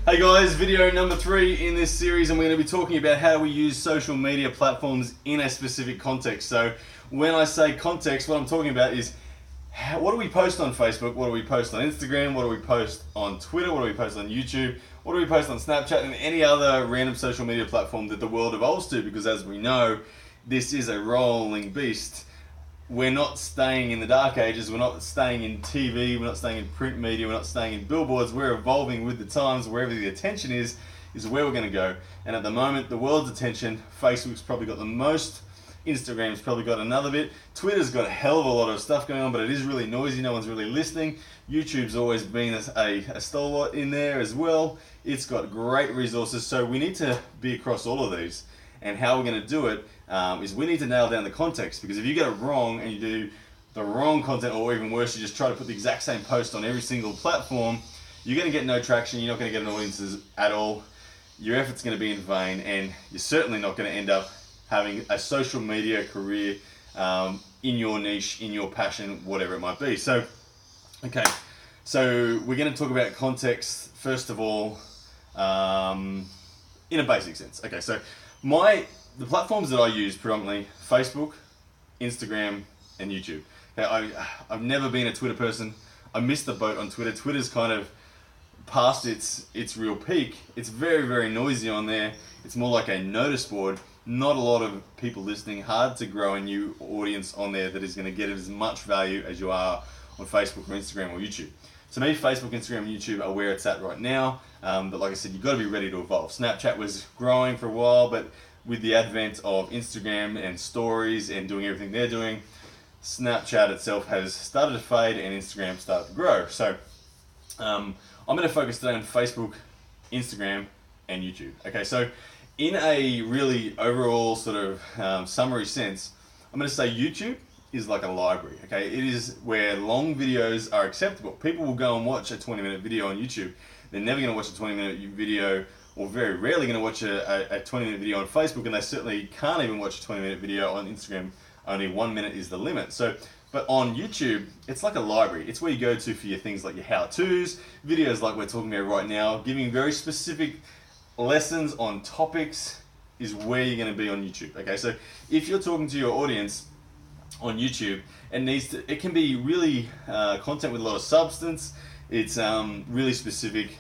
Hey guys, video number 3 in this series, and we're going to be talking about how we use social media platforms in a specific context. So when I say context, what I'm talking about is what do we post on Facebook, what do we post on Instagram, what do we post on Twitter, what do we post on YouTube, what do we post on Snapchat, and any other random social media platform that the world evolves to, because as we know, this is a rolling beast. We're not staying in the dark ages, we're not staying in TV, we're not staying in print media, we're not staying in billboards, we're evolving with the times. Wherever the attention is where we're going to go. And at the moment, the world's attention, Facebook's probably got the most, Instagram's probably got another bit, Twitter's got a hell of a lot of stuff going on, but it is really noisy, no one's really listening. YouTube's always been a stalwart in there as well. It's got great resources, so we need to be across all of these. And how we're going to do it is we need to nail down the context, because if you get it wrong and you do the wrong content, or even worse, you just try to put the exact same post on every single platform, you're going to get no traction, you're not going to get an audience at all, your effort's going to be in vain, and you're certainly not going to end up having a social media career in your niche, in your passion, whatever it might be. So we're going to talk about context first of all in a basic sense. Okay, so the platforms that I use predominantly: Facebook, Instagram, and YouTube. Okay, I've never been a Twitter person. I missed the boat on Twitter. Twitter's kind of past its real peak. It's very, very noisy on there. It's more like a notice board. Not a lot of people listening. Hard to grow a new audience on there that is going to get as much value as you are on Facebook or Instagram or YouTube. To me, Facebook, Instagram, and YouTube are where it's at right now. But like I said, you've got to be ready to evolve. Snapchat was growing for a while, but with the advent of Instagram and stories and doing everything they're doing, Snapchat itself has started to fade and Instagram started to grow. So I'm going to focus today on Facebook, Instagram, and YouTube. Okay, so in a really overall sort of summary sense, I'm going to say YouTube is like a library. Okay, it is where long videos are acceptable. People will go and watch a 20-minute video on YouTube. They're never going to watch a 20-minute video, or very rarely going to watch a 20-minute video on Facebook, and they certainly can't even watch a 20-minute video on Instagram. Only 1 minute is the limit. So, but on YouTube, it's like a library. It's where you go to for your things like your how-tos, videos like we're talking about right now, giving very specific lessons on topics is where you're going to be on YouTube. Okay, so if you're talking to your audience on YouTube, it can be really content with a lot of substance. It's really specific,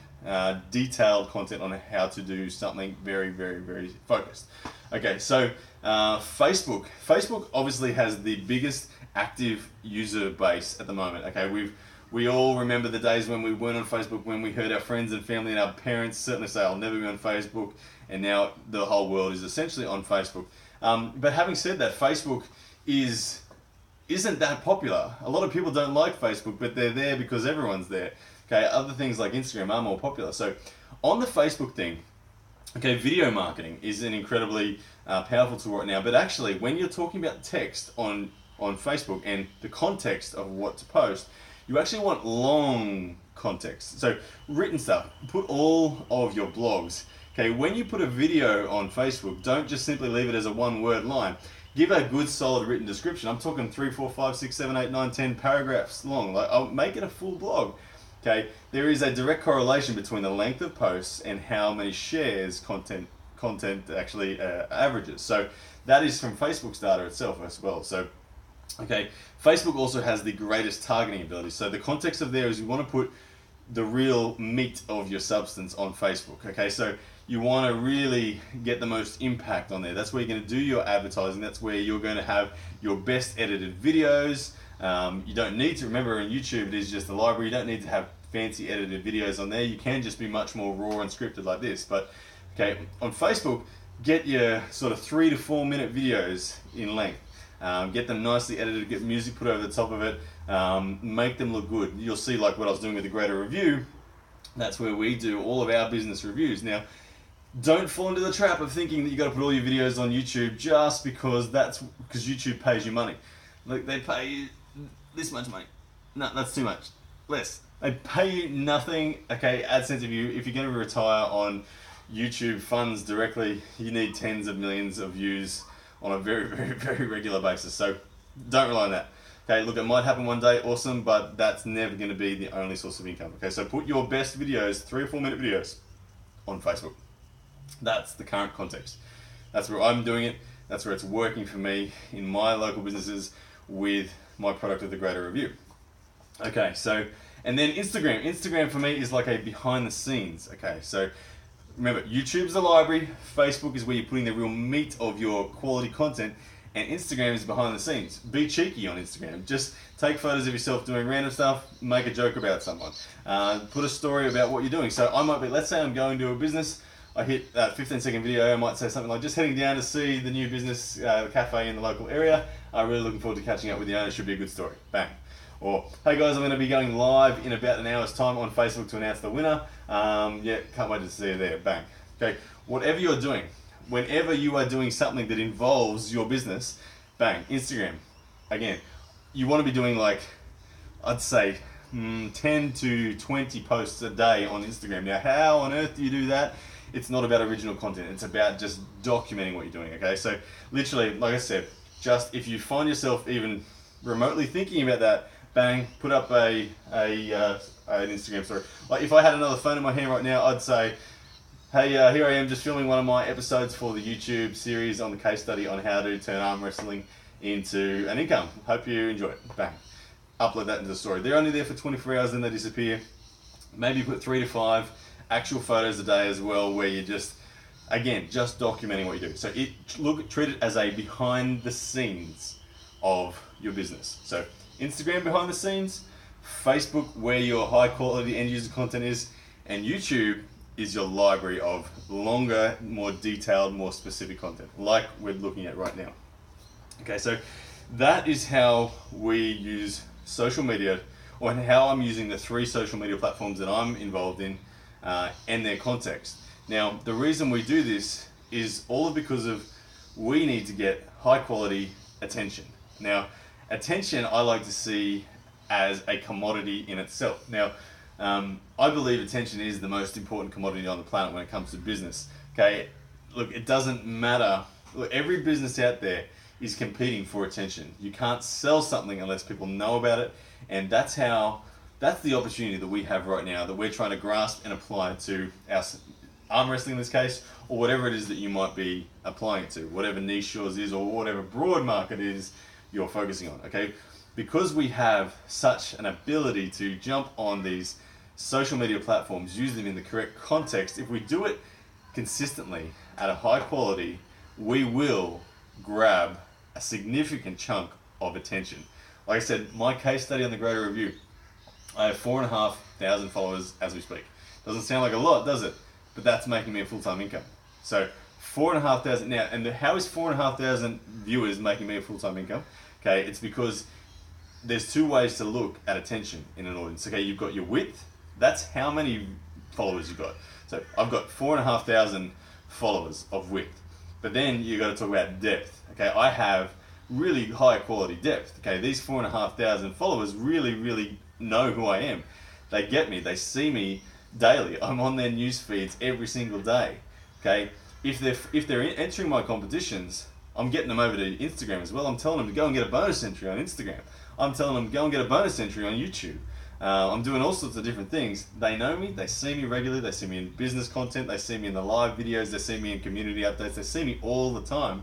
detailed content on how to do something very, very, very focused. Okay, so Facebook obviously has the biggest active user base at the moment. Okay, we all remember the days when we weren't on Facebook, when we heard our friends and family and our parents certainly say, "I'll never be on Facebook," and now the whole world is essentially on Facebook. But having said that, Facebook isn't that popular. A lot of people don't like Facebook, but they're there because everyone's there. Okay, other things like Instagram are more popular. So on the Facebook thing, okay, video marketing is an incredibly powerful tool right now. But actually, when you're talking about text on Facebook and the context of what to post, you actually want long context. So written stuff, put all of your blogs. Okay, when you put a video on Facebook, don't just simply leave it as a one-word line. Give a good solid written description. I'm talking 3, 4, 5, 6, 7, 8, 9, 10 paragraphs long. Like, I'll make it a full blog. Okay, there is a direct correlation between the length of posts and how many shares content actually averages. So that is from Facebook's data itself as well. So, okay, Facebook also has the greatest targeting ability. So the context of there is you want to put the real meat of your substance on Facebook. Okay, so you want to really get the most impact on there. That's where you're going to do your advertising. That's where you're going to have your best edited videos. You don't need to, remember on YouTube it is just a library. You don't need to have fancy edited videos on there. You can just be much more raw and scripted like this. But okay, on Facebook, get your sort of 3 to 4 minute videos in length. Get them nicely edited, get music put over the top of it, make them look good. You'll see, like what I was doing with the Greater Review, that's where we do all of our business reviews. Now, don't fall into the trap of thinking that you got to put all your videos on YouTube just because YouTube pays you money. Like, they pay you this much money. No, that's too much. Less. They pay you nothing. Okay, AdSense, if you're going to retire on YouTube funds directly, you need tens of millions of views on a very, very, very regular basis. So don't rely on that. Okay, look, it might happen one day, awesome, but that's never going to be the only source of income. Okay, so put your best videos, 3 or 4 minute videos, on Facebook. That's the current context. That's where I'm doing it. That's where it's working for me in my local businesses with my product of the Greater Review. Okay, so, and then Instagram. Instagram for me is like a behind the scenes. Okay, so remember, YouTube's the library, Facebook is where you're putting the real meat of your quality content, and Instagram is behind the scenes. Be cheeky on Instagram. Just take photos of yourself doing random stuff, make a joke about someone. Put a story about what you're doing. So I might be, let's say I'm going to a business, I hit that 15-second video, I might say something like, just heading down to see the new business cafe in the local area. I'm really looking forward to catching up with the owner, should be a good story. Bang. Or, hey guys, I'm going to be going live in about an hour's time on Facebook to announce the winner. Yeah, can't wait to see you there. Bang. Okay, whatever you're doing, whenever you are doing something that involves your business, bang, Instagram. Again, you want to be doing like, I'd say 10 to 20 posts a day on Instagram. Now, how on earth do you do that? It's not about original content. It's about just documenting what you're doing, okay? So literally, like I said, just if you find yourself even remotely thinking about that, bang, put up an Instagram story. Like if I had another phone in my hand right now, I'd say, hey, here I am just filming one of my episodes for the YouTube series on the case study on how to turn arm wrestling into an income. Hope you enjoy it. Bang. Upload that into the story. They're only there for 24 hours, then they disappear. Maybe put 3 to 5 actual photos a day as well, where you just, again, just documenting what you do. So treat it as a behind the scenes of your business. So Instagram behind the scenes, Facebook where your high quality end user content is, and YouTube is your library of longer, more detailed, more specific content, like we're looking at right now. Okay, so that is how we use social media, or how I'm using the 3 social media platforms that I'm involved in and their context. Now, the reason we do this is all because of we need to get high quality attention. Now, attention I like to see as a commodity in itself. Now, I believe attention is the most important commodity on the planet when it comes to business. Okay, look, it doesn't matter. Look, every business out there is competing for attention. You can't sell something unless people know about it, and that's the opportunity that we have right now that we're trying to grasp and apply to our arm wrestling in this case, or whatever it is that you might be applying it to, whatever niche yours is, or whatever broad market is you're focusing on. Okay, because we have such an ability to jump on these social media platforms, use them in the correct context, if we do it consistently at a high quality, we will grab a significant chunk of attention. Like I said, my case study on the Greater Review, I have 4,500 followers as we speak. Doesn't sound like a lot, does it? But that's making me a full-time income. So 4,500 now, and how is 4,500 viewers making me a full-time income? Okay, it's because there's 2 ways to look at attention in an audience. Okay, you've got your width. That's how many followers you've got. So I've got 4,500 followers of width. But then you got to talk about depth. Okay, I have really high quality depth. Okay, these 4,500 followers really know who I am. They get me. They see me daily. I'm on their news feeds every single day. Okay, if they're entering my competitions, I'm getting them over to Instagram as well. I'm telling them to go and get a bonus entry on Instagram. I'm telling them go and get a bonus entry on YouTube. I'm doing all sorts of different things. They know me, they see me regularly, they see me in business content, they see me in the live videos, they see me in community updates, they see me all the time.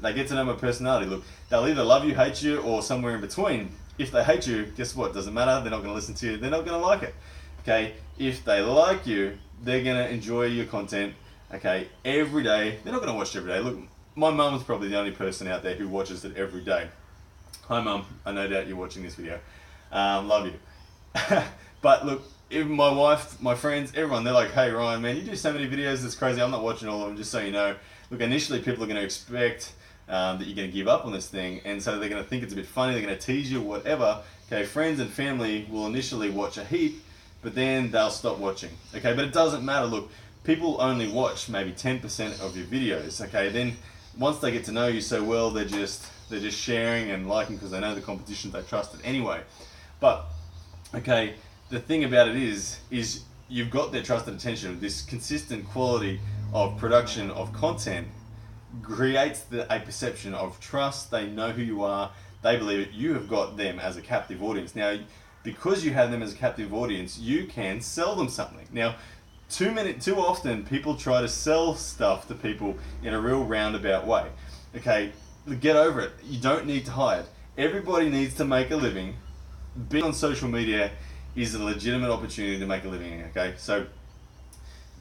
They get to know my personality. Look, they'll either love you, hate you, or somewhere in between. If they hate you, guess what? Doesn't matter, they're not going to listen to you, they're not going to like it. Okay, if they like you, they're going to enjoy your content, okay, every day. They're not going to watch it every day. Look, my mum's probably the only person out there who watches it every day. Hi mum, I no doubt you're watching this video. Love you. But look, even my wife, my friends, everyone, they're like, hey Ryan, man, you do so many videos, it's crazy, I'm not watching all of them, just so you know. Look, initially people are going to expect that you're going to give up on this thing, and so they're going to think it's a bit funny, they're going to tease you, whatever. Okay, friends and family will initially watch a heap, but then they'll stop watching. Okay, but it doesn't matter. Look, people only watch maybe 10% of your videos. Okay, then once they get to know you so well, they're just sharing and liking because they know the competition, they trust it anyway. But okay, the thing about it is you've got their trusted attention. This consistent quality of production of content creates a perception of trust. They know who you are. They believe it. You have got them as a captive audience. Now, because you have them as a captive audience, you can sell them something. Now, Too often people try to sell stuff to people in a real roundabout way. Okay, get over it. You don't need to hide. Everybody needs to make a living. Being on social media is a legitimate opportunity to make a living, okay? So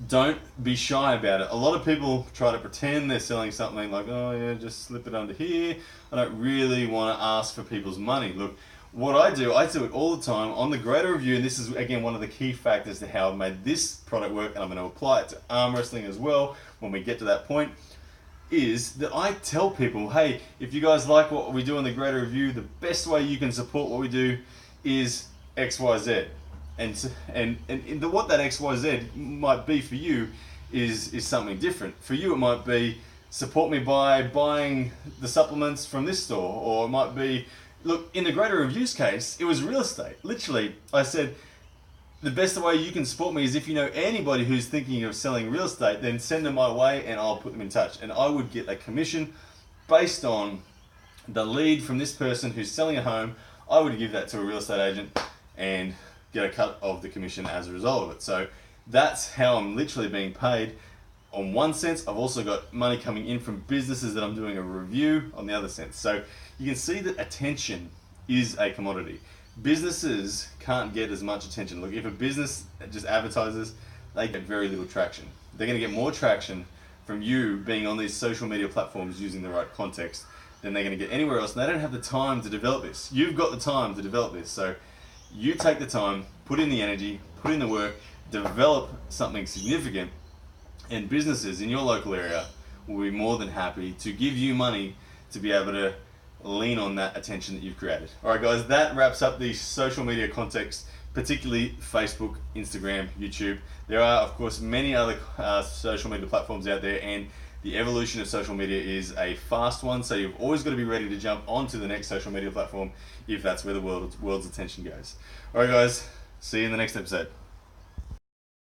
don't be shy about it. A lot of people try to pretend they're selling something like, oh yeah, just slip it under here. I don't really want to ask for people's money. Look, what I do it all the time on the Greater Review, and this is again one of the key factors to how I've made this product work, and I'm going to apply it to arm wrestling as well when we get to that point, is that I tell people, hey, if you guys like what we do on the Greater Review, the best way you can support what we do is XYZ. And what that XYZ might be for you is something different. For you, it might be support me by buying the supplements from this store, or it might be, look, in the Greater Reviews case, it was real estate. Literally, I said, the best way you can support me is if you know anybody who's thinking of selling real estate, then send them my way and I'll put them in touch. And I would get a commission based on the lead from this person who's selling a home. I would give that to a real estate agent and get a cut of the commission as a result of it. So that's how I'm literally being paid. On one sense, I've also got money coming in from businesses that I'm doing a review on the other sense. So you can see that attention is a commodity. Businesses can't get as much attention. Look, if a business just advertises, they get very little traction. They're going to get more traction from you being on these social media platforms using the right context than they're going to get anywhere else. And they don't have the time to develop this. You've got the time to develop this. So you take the time, put in the energy, put in the work, develop something significant, and businesses in your local area will be more than happy to give you money to be able to lean on that attention that you've created. All right, guys, that wraps up the social media context, particularly Facebook, Instagram, YouTube. There are, of course, many other social media platforms out there, and the evolution of social media is a fast one, so you've always got to be ready to jump onto the next social media platform if that's where the world's attention goes. All right, guys, see you in the next episode.